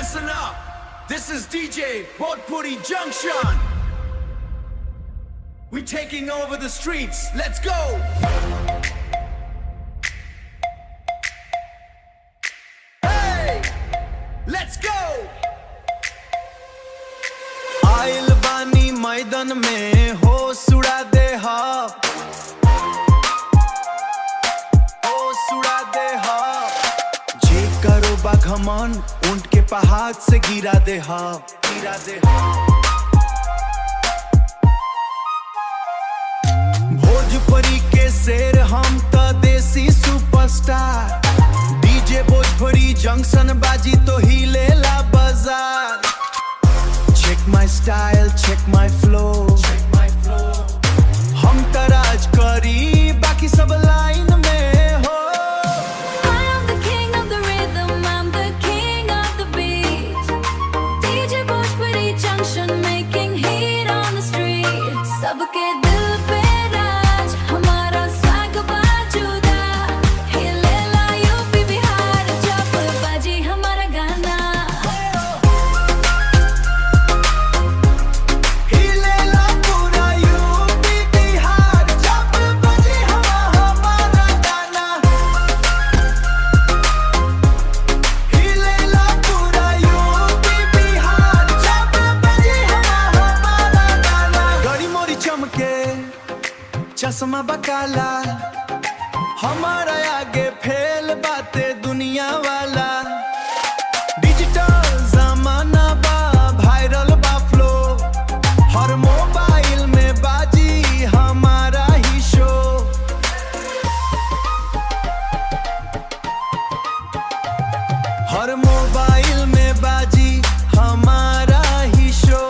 Listen up. This is DJ Bhojpuri Junction. We're taking over the streets. Let's go. Hey, let's go. आइल बानी मैदान में होश उड़ा दे हा, होश उड़ा दे हा। जे करो बाघमन ऊंट के पहाड़ से गिरा दे हा, गिरा दे हा। भोजपुरी के शेर हम तो देसी सुपरस्टार। डीजे भोजपुरी जंक्शन बाजी तो हिलेला बाजार। Check my style, check my flow, हम तराज करी बाकी सब लाइन में हो। I am the king of the rhythm, I'm the king of the beat. DJ Bhojpuri Junction making heat on the street. सबके दिल पे राज, हमारा swag बाजुदा। हिलेला यूपी बिहार, जब बाजी हमारा गाना। हिलेला पूरा यूपी बिहार जब बजे हमारा गाना। हिलेला पूरा यूपी बिहार जब बजे हमारा गाना। गड़ी मोरी चमके चश्मा बकाला, हमारा आगे फेल बातें दुनिया वाला। डिजिटल जमाना बा, वायरल बा फ्लो, हर मोबाइल में बाजी हमारा ही शो। हर मोबाइल में बाजी हमारा ही शो।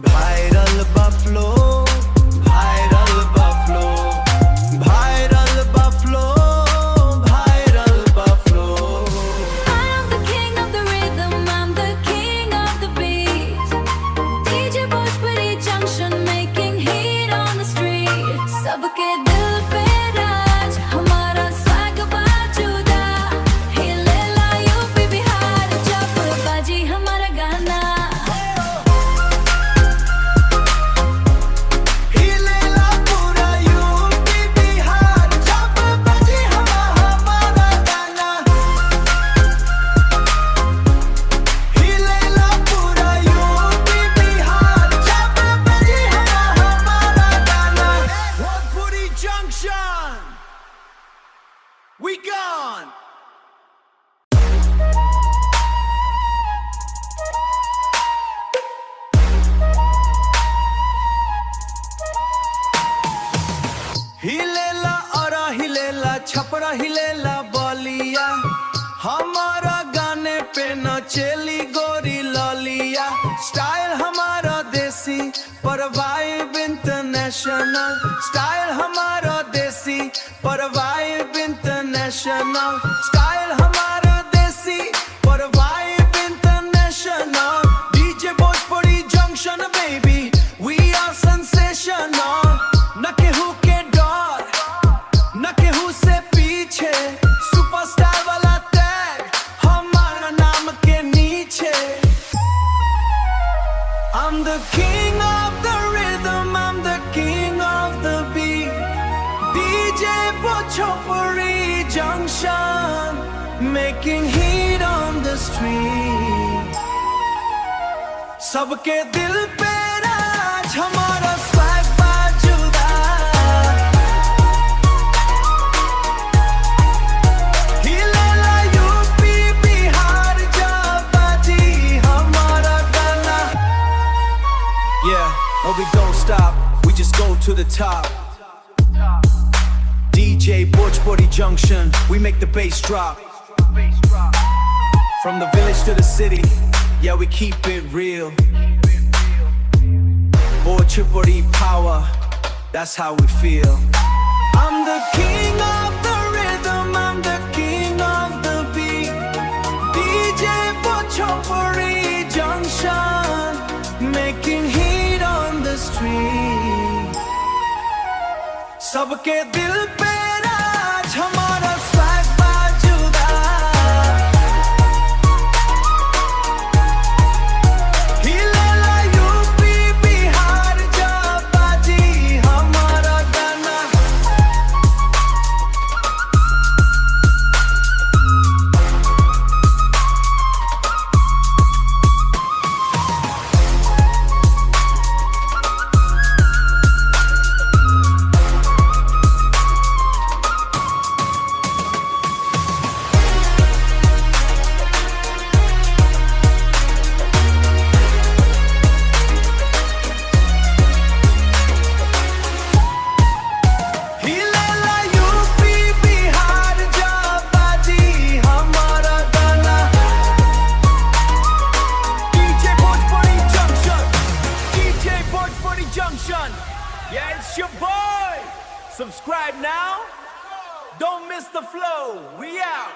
वायरल बा फ्लो, वायरल बा फ्लो, वायरल बा फ्लो, वायरल बा flow. I am the king of the rhythm, I'm the king of the beat. DJ Bhojpuri Junction making heat on the street. सबके दिल पे राज, हमारा swag बाजुदा। हिलेला यूपी बिहार, जब बाजी हमारा गाना। हिलेला पूरा यूपी बिहार जब बजे हमारा गाना। हिलेला पूरा यूपी बिहार जब बजे हमारा गाना। Bhojpuri Junction. We gone. हिलेला और हिलेला छपरा हिलेला बलिया। हमारा गाने पे नचेली गोरी ललिया। स्टाइल हमारा देसी पर वाइब इंटरनेशनल। स्टाइल हमारा देसी पर वाइब इंटरनेशनल। स्टाइल हमारा देसी पर vibe international. DJ Bhojpuri junction baby, we are sensational. न केहू के डर, न केहू से पीछे। सुपरस्टार वाला टैग हमारा नाम के नीचे। I'm the king of the rhythm, I'm the king of the beat. DJ Bhojpuri Junction making heat on the street. सबके दिल पे राज, हमारा swag बाजुदा। हिलेला यूपी बिहार जब बाजी हमारा गाना। Yeah, but we don't stop, we just go to the top. DJ Bhojpuri Junction, we make the bass drop. From the village to the city, yeah, we keep it real. Bhojpuri power, that's how we feel. I'm the king of the rhythm, I'm the king of the beat. DJ Bhojpuri Junction making heat on the street. सबके दिल पे राज, हमारा swag बाजुदा। miss the flow. We out.